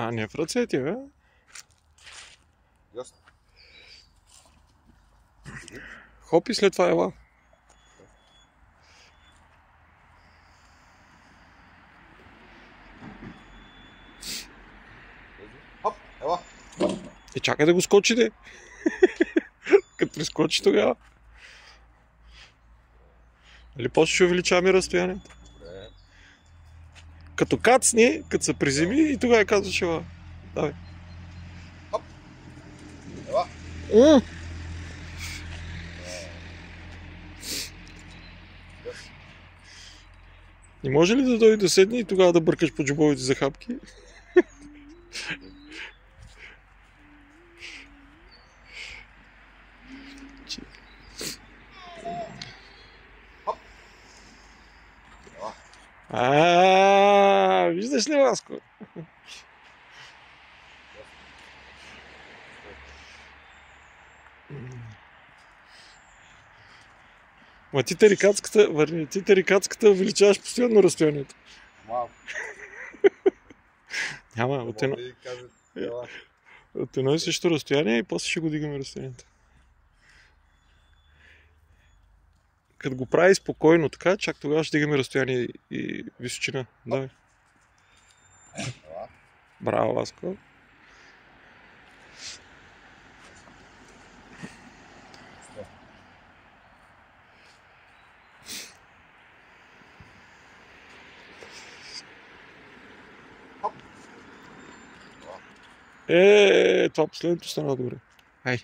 А, не в ръцете, бе. Ясно. Хоп и след това ела. Хоп, ела. Чакай да го скочите. Като прескочи тогава. Или после ще увеличаваме разстоянието. Добре. Като кацни, като се приземи и тогава казваш ела. Давай. Хоп. Ела. Не може ли да дойде да седне и тогава да бъркаш по джобовете за хапки? Хоп. Ела. Виждаш ли, Васко? Ма ти тарикатската увеличаваш постоянно разстоянието. Малко. Няма, от едно и също разстояние и после ще го дигаме разстоянието. Като го прави спокойно така, чак тогава ще дигаме разстояние и височина. Давай. Браво, Васко. Това последното стана добре. Ай.